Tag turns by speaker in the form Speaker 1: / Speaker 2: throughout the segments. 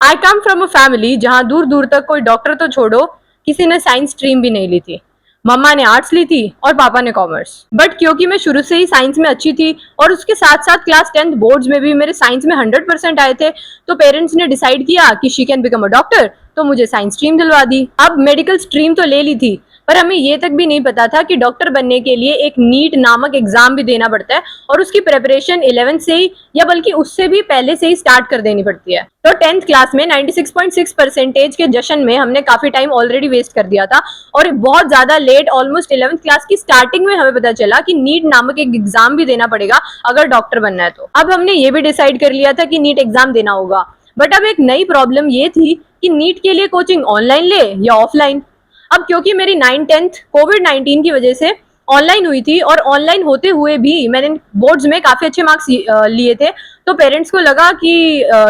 Speaker 1: I come from a family जहाँ दूर दूर तक कोई डॉक्टर तो छोड़ो, किसी ने साइंस स्ट्रीम भी नहीं ली थी। मम्मा ने आर्ट्स ली थी और पापा ने कॉमर्स। बट क्योंकि मैं शुरू से ही साइंस में अच्छी थी और उसके साथ साथ क्लास 10th बोर्ड्स में भी मेरे साइंस में 100% आए थे, तो पेरेंट्स ने डिसाइड किया कि she can become a doctor, तो मुझे साइंस स्ट्रीम दिलवा दी। अब मेडिकल स्ट्रीम तो ले ली थी, पर हमें ये तक भी नहीं पता था कि डॉक्टर बनने के लिए एक नीट नामक एग्जाम भी देना पड़ता है और उसकी प्रिपरेशन 11th से ही या बल्कि उससे भी पहले से ही स्टार्ट कर देनी पड़ती है। तो 10th क्लास में 96.6% के जश्न में हमने काफी टाइम ऑलरेडी वेस्ट कर दिया था और बहुत ज्यादा लेट ऑलमोस्ट 11th क्लास की स्टार्टिंग में हमें पता चला कि नीट नामक एक एग्जाम भी देना पड़ेगा अगर डॉक्टर बनना है। तो अब हमने ये भी डिसाइड कर लिया था कि नीट एग्जाम देना होगा। बट अब एक नई प्रॉब्लम ये थी कि नीट के लिए कोचिंग ऑनलाइन ले या ऑफलाइन। अब क्योंकि मेरी 9th-10th कोविड-19 की वजह से ऑनलाइन हुई थी और ऑनलाइन होते हुए भी मैंने बोर्ड्स में काफी अच्छे मार्क्स लिए थे, तो पेरेंट्स को लगा कि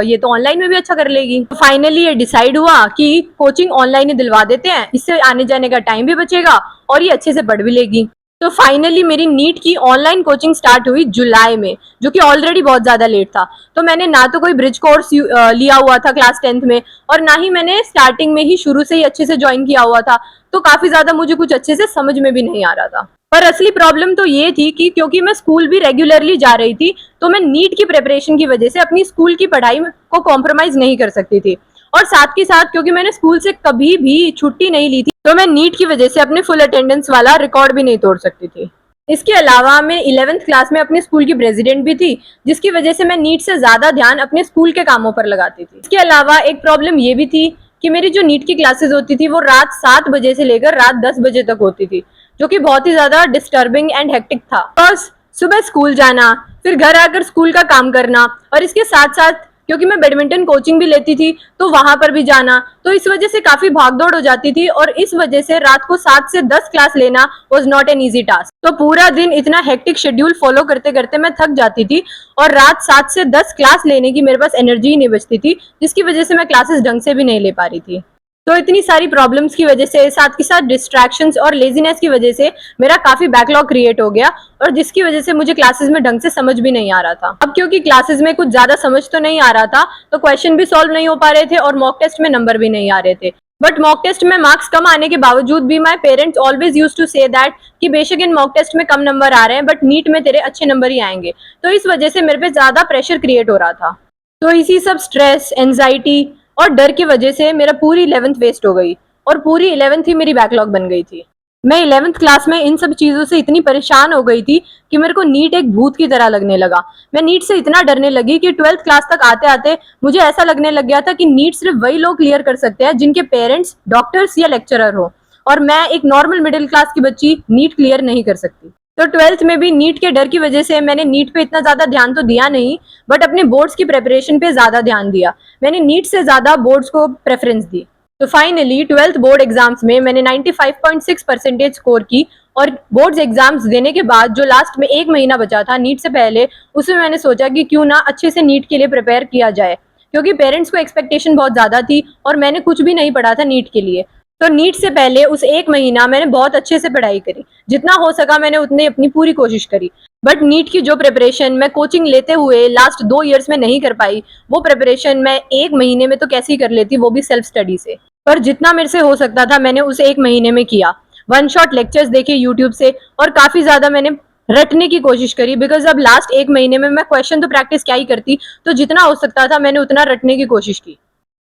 Speaker 1: ये तो ऑनलाइन में भी अच्छा कर लेगी। तो फाइनली ये डिसाइड हुआ कि कोचिंग ऑनलाइन ही दिलवा देते हैं, इससे आने जाने का टाइम भी बचेगा और ये अच्छे से पढ़ भी लेगी। तो फाइनली मेरी नीट की ऑनलाइन कोचिंग स्टार्ट हुई जुलाई में, जो कि ऑलरेडी बहुत ज्यादा लेट था। तो मैंने ना तो कोई ब्रिज कोर्स लिया हुआ था क्लास 10th में और ना ही मैंने स्टार्टिंग में ही शुरू से ही अच्छे से ज्वाइन किया हुआ था, तो काफी ज्यादा मुझे कुछ अच्छे से समझ में भी नहीं आ रहा था। पर असली प्रॉब्लम तो ये थी कि क्योंकि मैं स्कूल भी रेगुलरली जा रही थी, तो मैं नीट की प्रिपरेशन की वजह से अपनी स्कूल की पढ़ाई को कॉम्प्रोमाइज नहीं कर सकती थी। और साथ के साथ क्योंकि मैंने स्कूल से कभी भी छुट्टी नहीं ली थी, तो मैं नीट की वजह से अपने फुल अटेंडेंस वाला रिकॉर्ड भी नहीं तोड़ सकती थी। इसके अलावा मैं 11th क्लास में अपने स्कूल की प्रेसिडेंट भी थी, जिसकी वजह से मैं नीट से ज्यादा ध्यान अपने स्कूल के कामों पर लगाती थी। इसके अलावा एक प्रॉब्लम ये भी थी कि मेरी जो नीट की क्लासेस होती थी वो रात 7 बजे से लेकर रात 10 बजे तक होती थी, जो कि बहुत ही ज्यादा डिस्टर्बिंग एंड हेक्टिक था। बस सुबह स्कूल जाना, फिर घर आकर स्कूल का काम करना और इसके साथ साथ क्योंकि मैं बैडमिंटन कोचिंग भी लेती थी तो वहां पर भी जाना, तो इस वजह से काफी भागदौड़ हो जाती थी और इस वजह से रात को 7 से 10 क्लास लेना was not an easy task. तो पूरा दिन इतना हेक्टिक शेड्यूल फॉलो करते करते मैं थक जाती थी और रात 7 से 10 क्लास लेने की मेरे पास एनर्जी ही नहीं बचती थी, जिसकी वजह से मैं क्लासेस ढंग से भी नहीं ले पा रही थी। तो इतनी सारी प्रॉब्लम्स की वजह से साथ के साथ डिस्ट्रैक्शंस और लेजीनेस की वजह से मेरा काफी बैकलॉग क्रिएट हो गया और जिसकी वजह से मुझे क्लासेस में ढंग से समझ भी नहीं आ रहा था। अब क्योंकि क्लासेस में कुछ ज्यादा समझ तो नहीं आ रहा था, तो क्वेश्चन भी सॉल्व नहीं हो पा रहे थे और मॉक टेस्ट में नंबर भी नहीं आ रहे थे। बट मॉक टेस्ट में मार्क्स कम आने के बावजूद भी my parents always use to say that कि बेशक इन मॉक टेस्ट में कम नंबर आ रहे हैं बट नीट में तेरे अच्छे नंबर ही आएंगे। तो इस वजह से मेरे पे ज्यादा प्रेशर क्रिएट हो रहा था। तो इसी सब स्ट्रेस, एंजाइटी और डर की वजह से मेरा पूरी 11th वेस्ट हो गई और पूरी 11th ही मेरी बैकलॉग बन गई थी। मैं 11th क्लास में इन सब चीजों से इतनी परेशान हो गई थी कि मेरे को नीट एक भूत की तरह लगने लगा। मैं नीट से इतना डरने लगी कि 12th क्लास तक आते आते मुझे ऐसा लगने लग गया था कि नीट सिर्फ वही लोग क्लियर कर सकते हैं जिनके पेरेंट्स डॉक्टर्स या लेक्चरर हो, और मैं एक नॉर्मल मिडिल क्लास की बच्ची नीट क्लियर नहीं कर सकती। तो 12th में भी नीट के डर की वजह से मैंने नीट पे इतना ज्यादा ध्यान तो दिया नहीं, बट अपने बोर्ड्स की प्रेपरेशन पे ज्यादा ध्यान दिया। मैंने नीट से ज्यादा बोर्ड्स को प्रेफरेंस दी। तो फाइनली 12th बोर्ड एग्जाम्स में मैंने 95.6% स्कोर की और बोर्ड्स एग्जाम्स देने के बाद जो लास्ट में एक महीना बचा था नीट से पहले, उसमें मैंने सोचा कि क्यों ना अच्छे से नीट के लिए प्रिपेयर किया जाए, क्योंकि पेरेंट्स को एक्सपेक्टेशन बहुत ज्यादा थी और मैंने कुछ भी नहीं पढ़ा था नीट के लिए। तो नीट से पहले उस एक महीना मैंने बहुत अच्छे से पढ़ाई करी, जितना हो सका मैंने उतनी अपनी पूरी कोशिश करी। बट नीट की जो प्रिपरेशन मैं कोचिंग लेते हुए लास्ट 2 ईयर्स में नहीं कर पाई, वो प्रिपरेशन मैं एक महीने में तो कैसे ही कर लेती, वो भी सेल्फ स्टडी से। पर जितना मेरे से हो सकता था मैंने उस एक महीने में किया। वन शॉट लेक्चर्स देखे यूट्यूब से और काफी ज्यादा मैंने रटने की कोशिश करी, बिकॉज अब लास्ट एक महीने में मैं क्वेश्चन तो प्रैक्टिस क्या ही करती, तो जितना हो सकता था मैंने उतना रटने की कोशिश की।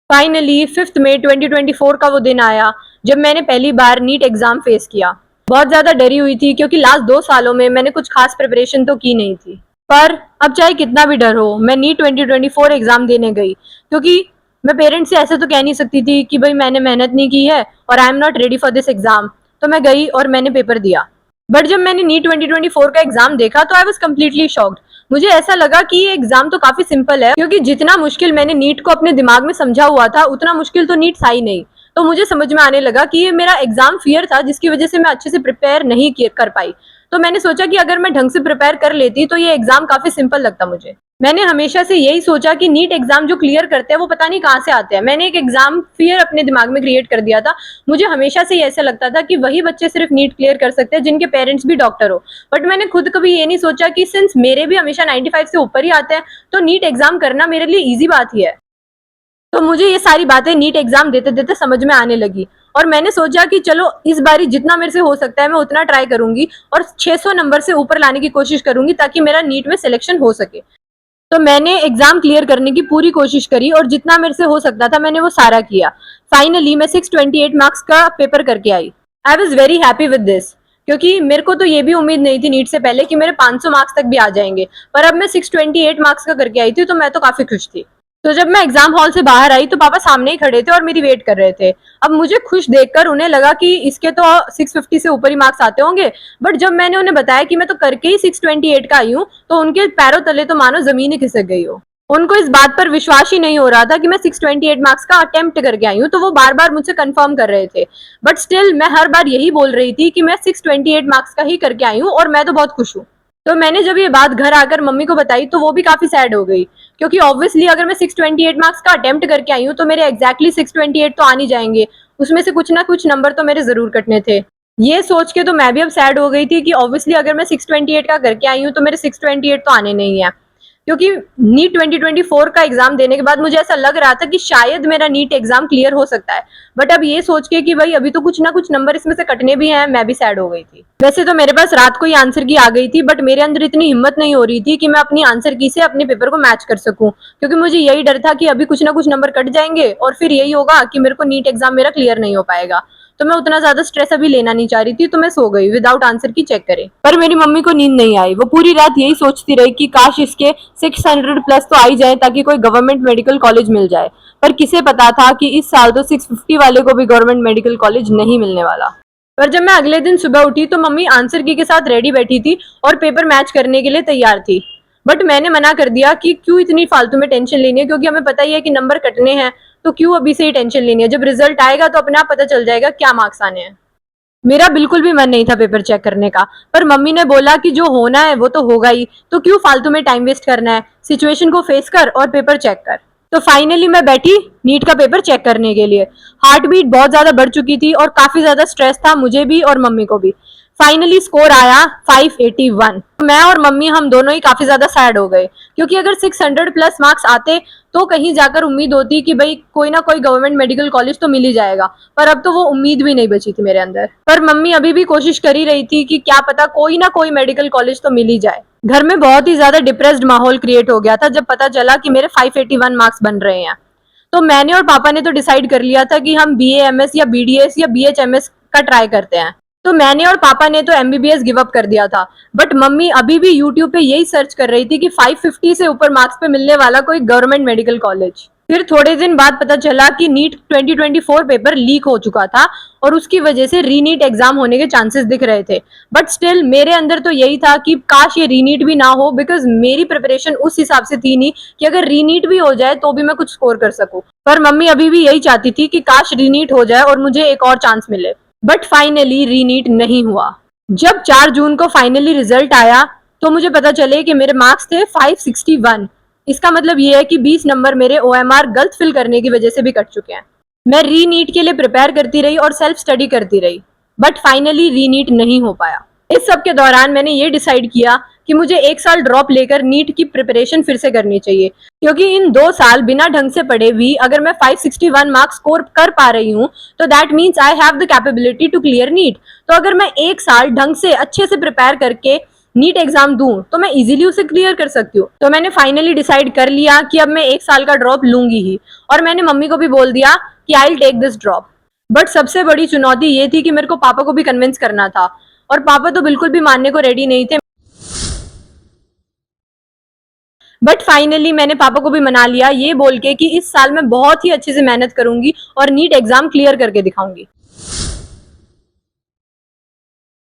Speaker 1: फाइनली 5 मई 2024 का वो दिन आया जब मैंने पहली बार नीट एग्जाम फेस किया। बहुत ज्यादा डरी हुई थी क्योंकि लास्ट 2 सालों में मैंने कुछ खास प्रिपरेशन तो की नहीं थी। पर अब चाहे कितना भी डर हो, मैं नीट 2024 एग्जाम देने गई, क्योंकि मैं पेरेंट्स से ऐसे तो कह नहीं सकती थी कि भाई मैंने मेहनत नहीं की है और I am not ready for this exam. तो मैं गई और मैंने पेपर दिया। बट जब मैंने नीट 2024 का एग्जाम देखा तो आई वॉज कम्प्लीटली शॉक्ड। मुझे ऐसा लगा कि ये एग्जाम तो काफी सिंपल है, क्योंकि जितना मुश्किल मैंने नीट को अपने दिमाग में समझा हुआ था उतना मुश्किल तो नीट था ही नहीं। तो मुझे समझ में आने लगा कि ये मेरा एग्जाम फियर था जिसकी वजह से मैं अच्छे से प्रिपेयर नहीं कर पाई। तो मैंने सोचा कि अगर मैं ढंग से प्रिपेयर कर लेती तो ये एग्जाम काफी सिंपल लगता मुझे। मैंने हमेशा से यही सोचा कि नीट एग्जाम जो क्लियर करते हैं वो पता नहीं कहाँ से आते हैं। मैंने एक एग्जाम फियर अपने दिमाग में क्रिएट कर दिया था। मुझे हमेशा से ऐसा लगता था कि वही बच्चे सिर्फ नीट क्लियर कर सकते हैं जिनके पेरेंट्स भी डॉक्टर हो। बट मैंने खुद कभी ये नहीं सोचा कि सिंस मेरे भी हमेशा 95 से ऊपर ही आते हैं, तो नीट एग्जाम करना मेरे लिए ईजी बात ही है। तो मुझे ये सारी बातें नीट एग्जाम देते देते समझ में आने लगी और मैंने सोचा कि चलो इस बारी जितना मेरे से हो सकता है मैं उतना ट्राई करूंगी और 600 नंबर से ऊपर लाने की कोशिश करूंगी ताकि मेरा नीट में सिलेक्शन हो सके। तो मैंने एग्जाम क्लियर करने की पूरी कोशिश करी और जितना मेरे से हो सकता था मैंने वो सारा किया। फाइनली मैं 628 मार्क्स का पेपर करके आई। I was very happy with this, क्योंकि मेरे को तो ये भी उम्मीद नहीं थी नीट से पहले कि मेरे 500 मार्क्स तक भी आ जाएंगे, पर अब मैं 628 मार्क्स का करके आई थी तो मैं तो काफी खुश थी। तो जब मैं एग्जाम हॉल से बाहर आई तो पापा सामने ही खड़े थे और मेरी वेट कर रहे थे। अब मुझे खुश देखकर उन्हें लगा कि इसके तो 650 से ऊपर ही मार्क्स आते होंगे, बट जब मैंने उन्हें बताया कि मैं तो करके ही 628 का आई हूँ तो उनके पैरों तले तो मानो जमीन ही खिसक गई हो। उनको इस बात पर विश्वास ही नहीं हो रहा था कि मैं 628 मार्क्स का अटेम्प्ट करके आई हूँ, तो वो बार बार मुझसे कंफर्म कर रहे थे। बट स्टिल मैं हर बार यही बोल रही थी कि मैं 628 मार्क्स का ही करके आई हूँ और मैं तो बहुत खुश हूँ। तो मैंने जब ये बात घर आकर मम्मी को बताई तो वो भी काफी सैड हो गई, क्योंकि ऑब्वियसली अगर मैं 628 मार्क्स का अटेम्प्ट करके आई हूँ तो मेरे एग्जैक्टली 628 तो आ नहीं जाएंगे, उसमें से कुछ ना कुछ नंबर तो मेरे जरूर कटने थे। ये सोच के तो मैं भी अब सैड हो गई थी कि ऑब्वियसली अगर मैं 628 का करके आई हूँ तो मेरे 628 तो आने नहीं है, क्योंकि नीट 2024 का एग्जाम देने के बाद मुझे ऐसा लग रहा था कि शायद मेरा नीट एग्जाम क्लियर हो सकता है। बट अब ये सोच के कि भाई अभी तो कुछ ना कुछ नंबर इसमें से कटने भी हैं, मैं भी सैड हो गई थी। वैसे तो मेरे पास रात को ही आंसर की आ गई थी, बट मेरे अंदर इतनी हिम्मत नहीं हो रही थी कि मैं अपनी आंसर की से अपने पेपर को मैच कर सकूं, क्योंकि मुझे यही डर था कि अभी कुछ ना कुछ नंबर कट जाएंगे और फिर यही होगा कि मेरे को नीट एग्जाम मेरा क्लियर नहीं हो पाएगा। तो मैं उतना ज्यादा स्ट्रेस अभी लेना नहीं चाह रही थी, तो मैं सो गई विदाउट आंसर की चेक करे। पर मेरी मम्मी को नींद नहीं आई, वो पूरी रात यही सोचती रही कि काश इसके 600 प्लस तो आई जाए ताकि कोई गवर्नमेंट मेडिकल कॉलेज मिल जाए। पर किसे पता था कि इस साल तो 650 वाले को भी गवर्नमेंट मेडिकल कॉलेज नहीं मिलने वाला। पर जब मैं अगले दिन सुबह उठी तो मम्मी आंसर की के साथ रेडी बैठी थी और पेपर मैच करने के लिए तैयार थी। बट मैंने मना कर दिया कि क्यों इतनी फालतू में टेंशन लेनी है, क्योंकि हमें पता ही है कि नंबर कटने हैं, तो क्यों अभी से ही टेंशन लेनी है। जब रिजल्ट आएगा तो अपने आप पता चल जाएगा क्या मार्क्स आने हैं। मेरा बिल्कुल भी मन नहीं था पेपर चेक करने का, पर मम्मी ने बोला कि जो होना है वो तो होगा ही, तो क्यों फालतू में टाइम वेस्ट करना है, सिचुएशन को फेस कर और पेपर चेक कर। तो फाइनली मैं बैठी नीट का पेपर चेक करने के लिए। हार्ट बीट बहुत ज्यादा बढ़ चुकी थी और काफी ज्यादा स्ट्रेस था मुझे भी और मम्मी को भी। फाइनली स्कोर आया 581। मैं और मम्मी हम दोनों ही काफी ज्यादा सैड हो गए, क्योंकि अगर 600 प्लस मार्क्स आते तो कहीं जाकर उम्मीद होती कि भाई कोई ना कोई गवर्नमेंट मेडिकल कॉलेज तो मिल ही जाएगा। पर अब तो वो उम्मीद भी नहीं बची थी मेरे अंदर। पर मम्मी अभी भी कोशिश कर ही रही थी कि क्या पता कोई ना कोई मेडिकल कॉलेज तो मिल ही जाए। घर में बहुत ही ज्यादा डिप्रेस्ड माहौल क्रिएट हो गया था जब पता चला कि मेरे 581 मार्क्स बन रहे हैं। तो मैंने और पापा ने तो डिसाइड कर लिया था कि हम BAMS या BDS या BHMS का ट्राई करते हैं। तो मैंने और पापा ने तो MBBS गिव अप कर दिया था, बट मम्मी अभी भी यूट्यूब पे यही सर्च कर रही थी कि 550 से ऊपर मार्क्स पे मिलने वाला कोई गवर्नमेंट मेडिकल कॉलेज। फिर थोड़े दिन बाद पता चला कि नीट 2024 पेपर लीक हो चुका था और उसकी वजह से रीनीट एग्जाम होने के चांसेस दिख रहे थे। बट स्टिल मेरे अंदर तो यही था कि काश ये रीनीट भी ना हो, बिकॉज मेरी प्रिपरेशन उस हिसाब से थी नहीं कि अगर रीनीट भी हो जाए तो भी मैं कुछ स्कोर कर सकूं। पर मम्मी अभी भी यही चाहती थी कि काश रीनीट हो जाए और मुझे एक और चांस मिले। बट फाइनली रीनीट नहीं हुआ। जब 4 जून को फाइनली रिजल्ट आया तो मुझे पता चले कि मेरे मार्क्स थे 561। इसका मतलब ये है कि 20 नंबर मेरे OMR गलत फिल करने की वजह से भी कट चुके हैं। मैं रीनीट के लिए प्रिपेयर करती रही और सेल्फ स्टडी करती रही, बट फाइनली रीनीट नहीं हो पाया। इस सब के दौरान मैंने ये डिसाइड किया कि मुझे 1 साल ड्रॉप लेकर नीट की प्रिपरेशन फिर से करनी चाहिए, क्योंकि इन 2 साल बिना ढंग से पढ़े भी अगर मैं 561 मार्क्स स्कोर कर पा रही हूँ तो that means I have the capability to clear NEET. तो अगर मैं 1 साल ढंग से अच्छे से प्रिपेयर करके नीट एग्जाम दूं तो मैं इजीली उसे क्लियर कर सकती हूँ। तो मैंने फाइनली डिसाइड कर लिया कि अब मैं 1 साल का ड्रॉप लूंगी ही, और मैंने मम्मी को भी बोल दिया कि I will take this drop. But सबसे बड़ी चुनौती ये थी कि मेरे को पापा को भी कन्विंस करना था, और पापा तो बिल्कुल भी मानने को रेडी नहीं थे। बट फाइनली मैंने पापा को भी मना लिया ये बोल के कि इस साल मैं बहुत ही अच्छे से मेहनत करूंगी और नीट एग्जाम क्लियर करके दिखाऊंगी।